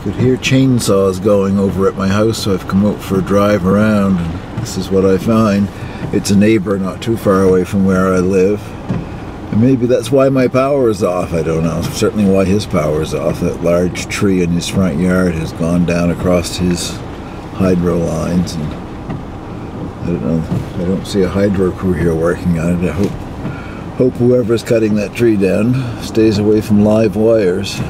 Could hear chainsaws going over at my house, so I've come out for a drive around, and this is what I find. It's a neighbor not too far away from where I live, and maybe that's why my power is off. I don't know. Certainly why his power is off. That large tree in his front yard has gone down across his hydro lines, and I don't know. I don't see a hydro crew here working on it. I hope whoever's cutting that tree down stays away from live wires.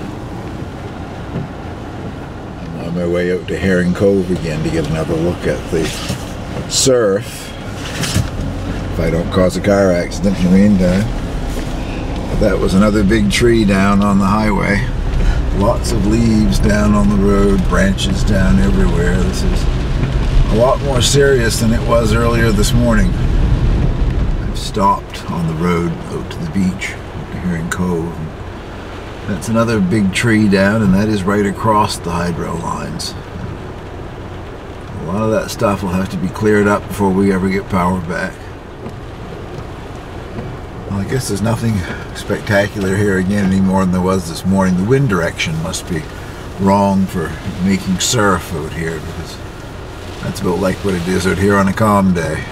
My way out to Herring Cove again to get another look at the surf, if I don't cause a car accident in the meantime. But that was another big tree down on the highway. Lots of leaves down on the road, branches down everywhere. This is a lot more serious than it was earlier this morning. I've stopped on the road out to the beach, out to Herring Cove. That's another big tree down, and that is right across the hydro lines. A lot of that stuff will have to be cleared up before we ever get power back. Well, I guess there's nothing spectacular here again any more than there was this morning. The wind direction must be wrong for making surf out here, because that's about like what it is out here on a calm day.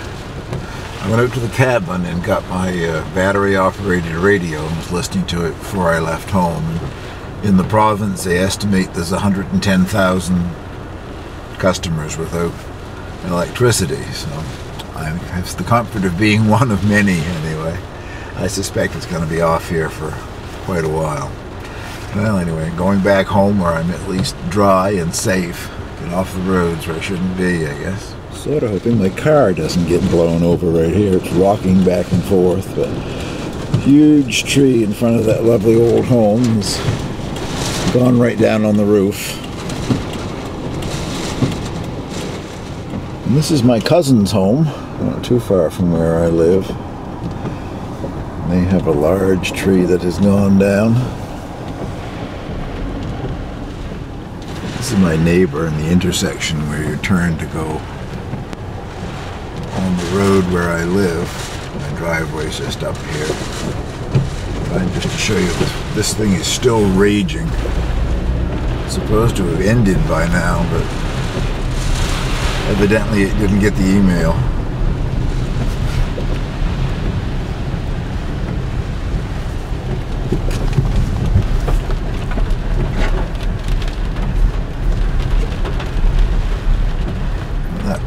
I went out to the cabin and got my battery-operated radio and was listening to it before I left home. And in the province, they estimate there's 110,000 customers without electricity. So I have the comfort of being one of many anyway. I suspect it's going to be off here for quite a while. Well, anyway, going back home where I'm at least dry and safe. Get off the roads where I shouldn't be, I guess. Sort of hoping my car doesn't get blown over right here. It's rocking back and forth, but a huge tree in front of that lovely old home has gone right down on the roof. And this is my cousin's home, not too far from where I live. They have a large tree that has gone down. This is my neighbor in the intersection where you turn to go on the road where I live. My driveway's just up here. And just to show you, this thing is still raging. It's supposed to have ended by now, but evidently it didn't get the email.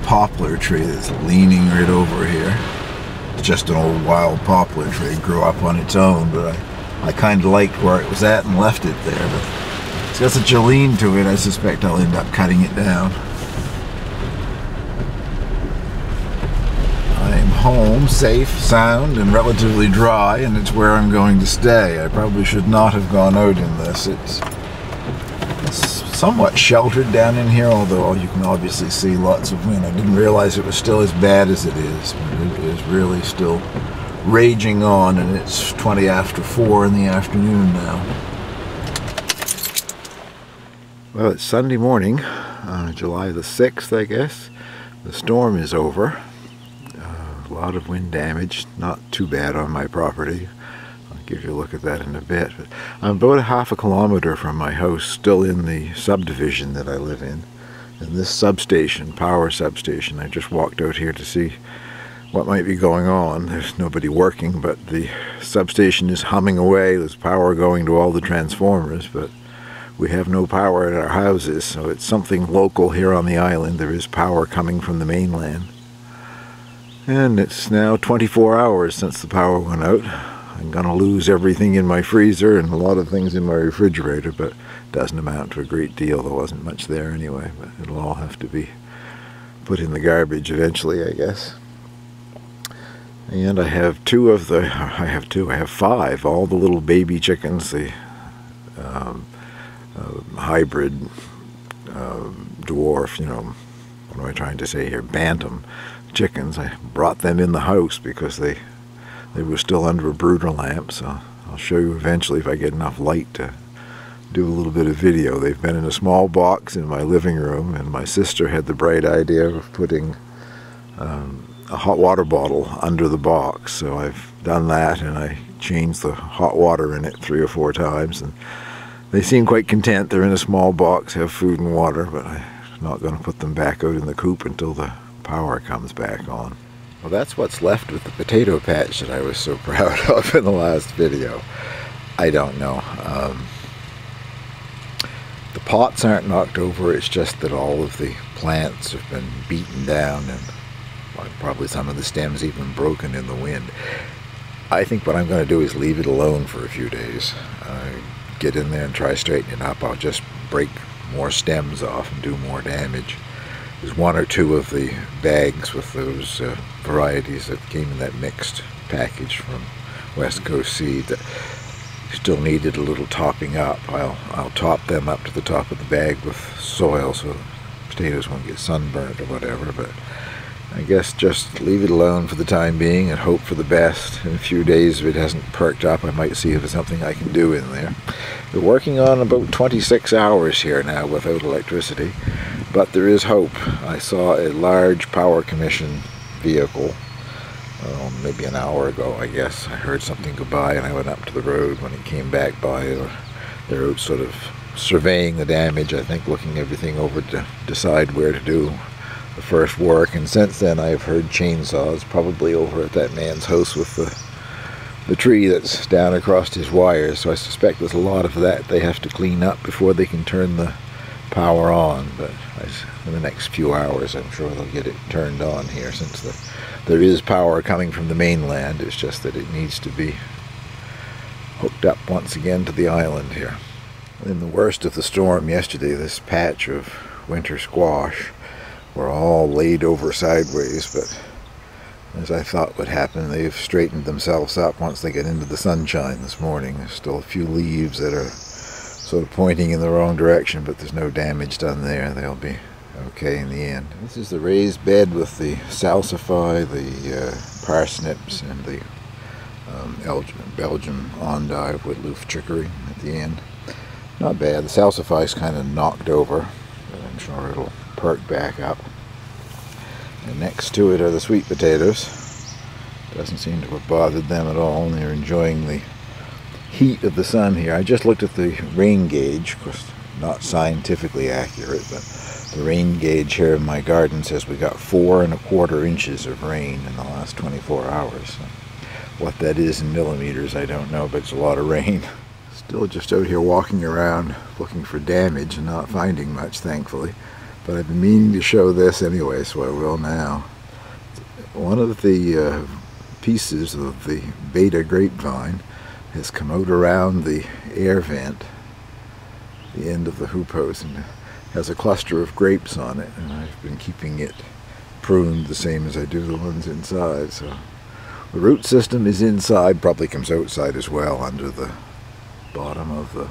Poplar tree that's leaning right over here. It's just an old wild poplar tree. It grew up on its own, but I kind of liked where it was at and left it there. But it's got such a lean to it, I suspect I'll end up cutting it down. I'm home, safe, sound, and relatively dry, and it's where I'm going to stay. I probably should not have gone out in this. It's somewhat sheltered down in here, although you can obviously see lots of wind. I didn't realize it was still as bad as it is, but it is really still raging on, and it's 20 after 4 in the afternoon now. Well, it's Sunday morning, July the 6th, I guess. The storm is over. A lot of wind damage, not too bad on my property. Give you a look at that in a bit. But I'm about a half a kilometer from my house, still in the subdivision that I live in. And this substation, power substation, I just walked out here to see what might be going on. There's nobody working, but the substation is humming away. There's power going to all the transformers, but we have no power at our houses, so it's something local here on the island. There is power coming from the mainland. And it's now 24 hours since the power went out. I'm going to lose everything in my freezer and a lot of things in my refrigerator, but it doesn't amount to a great deal. There wasn't much there anyway, but it'll all have to be put in the garbage eventually, I guess. And I have I have 5, all the little baby chickens, the hybrid dwarf, what am I trying to say here, bantam chickens. I brought them in the house because they were still under a brooder lamp, so I'll show you eventually if I get enough light to do a little bit of video. They've been in a small box in my living room, and my sister had the bright idea of putting a hot water bottle under the box, so I've done that, and I changed the hot water in it 3 or 4 times, and They seem quite content. They're in a small box, have food and water, but I'm not going to put them back out in the coop until the power comes back on. Well, that's what's left with the potato patch that I was so proud of in the last video. I don't know. The pots aren't knocked over, it's just that all of the plants have been beaten down and probably some of the stems even broken in the wind. I think what I'm going to do is leave it alone for a few days. Get in there and try straightening it up. I'll just break more stems off and do more damage. There's one or two of the bags with those varieties that came in that mixed package from West Coast Seed that still needed a little topping up. I'll top them up to the top of the bag with soil so the potatoes won't get sunburnt or whatever, but I guess just leave it alone for the time being and hope for the best. In a few days, if it hasn't perked up, I might see if there's something I can do in there. We're working on about 26 hours here now without electricity, but there is hope. I saw a large power commission vehicle maybe an hour ago, I guess. I heard something go by and I went up to the road. When it came back by, they're out sort of surveying the damage, I think, looking everything over to decide where to do the first work. And since then I've heard chainsaws, probably over at that man's house with the tree that's down across his wires, so I suspect there's a lot of that they have to clean up before they can turn the power on. But in the next few hours I'm sure they'll get it turned on here, since there is power coming from the mainland. It's just that it needs to be hooked up once again to the island here. In the worst of the storm yesterday, this patch of winter squash were all laid over sideways, but as I thought would happen, they've straightened themselves up once they get into the sunshine this morning. There's still a few leaves that are sort of pointing in the wrong direction, but there's no damage done there. They'll be okay in the end. This is the raised bed with the salsify, the parsnips, and the Belgian endive with leaf chicory at the end. Not bad. The salsify's kind of knocked over, but I'm sure it'll perk back up. And next to it are the sweet potatoes. Doesn't seem to have bothered them at all, and they're enjoying the heat of the sun here. I just looked at the rain gauge, of course not scientifically accurate, but the rain gauge here in my garden says we got 4 1/4 inches of rain in the last 24 hours. So what that is in millimeters, I don't know, but it's a lot of rain. Still just out here walking around looking for damage and not finding much, thankfully. But I've been meaning to show this anyway, so I will now. One of the pieces of the beta grapevine has come out around the air vent, the end of the hoop house, and has a cluster of grapes on it, and I've been keeping it pruned the same as I do the ones inside. So the root system is inside, probably comes outside as well under the bottom of the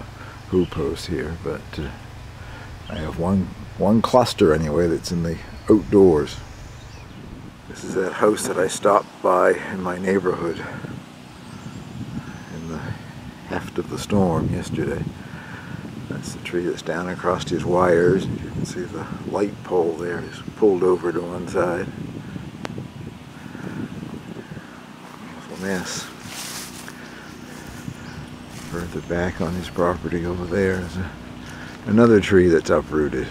hoop house here, but I have one cluster anyway that's in the outdoors. This is that house that I stopped by in my neighborhood in the heft of the storm yesterday. That's the tree that's down across his wires. You can see the light pole there is pulled over to one side. Awful mess. Further back on his property over there is another tree that's uprooted.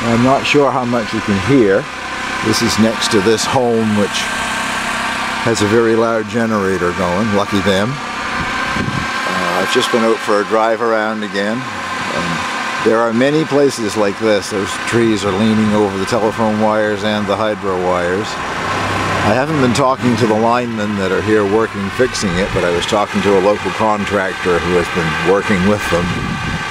I'm not sure how much you can hear. This is next to this home, which has a very loud generator going. Lucky them. I've just been out for a drive around again. There are many places like this. Those trees are leaning over the telephone wires and the hydro wires. I haven't been talking to the linemen that are here working fixing it, but I was talking to a local contractor who has been working with them.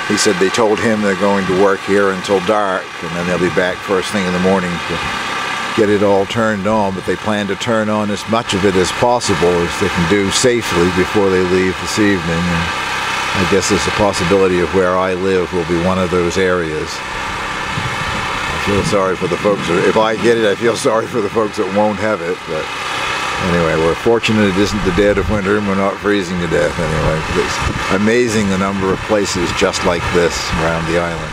He said they told him they're going to work here until dark, and then they'll be back first thing in the morning to get it all turned on, but they plan to turn on as much of it as possible as they can do safely before they leave this evening. And I guess there's a possibility of where I live will be one of those areas. I feel sorry for the folks, if I get it, I feel sorry for the folks that won't have it, but anyway, we're fortunate it isn't the dead of winter and we're not freezing to death anyway, because it's amazing the number of places just like this around the island.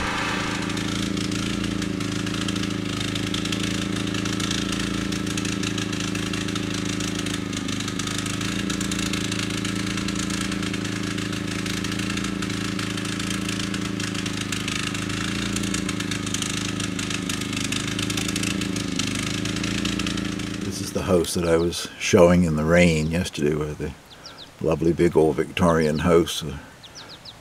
house that I was showing in the rain yesterday, where the lovely big old Victorian house, a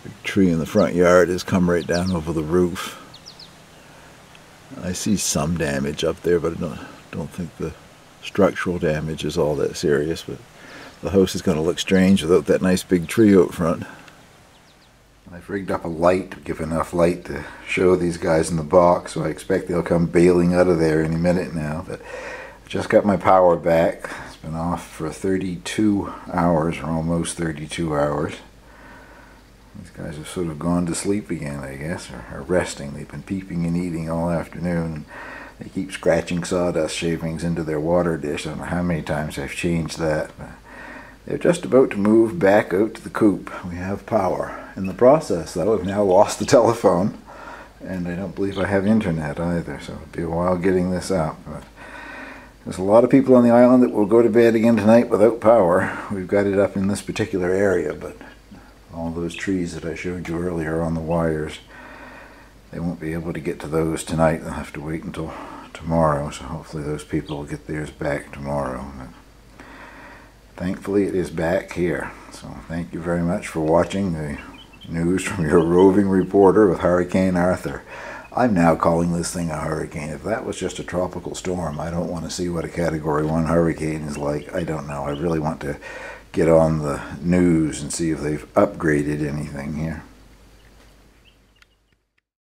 big tree in the front yard, has come right down over the roof. I see some damage up there, but I don't think the structural damage is all that serious. But the house is going to look strange without that nice big tree out front. I've rigged up a light to give enough light to show these guys in the box, so I expect they'll come bailing out of there any minute now. But I just got my power back. It's been off for 32 hours, or almost 32 hours. These guys have sort of gone to sleep again, I guess, or resting. They've been peeping and eating all afternoon. They keep scratching sawdust shavings into their water dish. I don't know how many times I've changed that. But they're just about to move back out to the coop. We have power. In the process, though, I've now lost the telephone, and I don't believe I have internet either, so it'll be a while getting this up. But there's a lot of people on the island that will go to bed again tonight without power. We've got it up in this particular area, but all those trees that I showed you earlier on the wires, they won't be able to get to those tonight. They'll have to wait until tomorrow, so hopefully those people will get theirs back tomorrow. But thankfully it is back here. So thank you very much for watching the news from your roving reporter with Hurricane Arthur. I'm now calling this thing a hurricane. If that was just a tropical storm, I don't want to see what a Category 1 hurricane is like. I don't know. I really want to get on the news and see if they've upgraded anything here.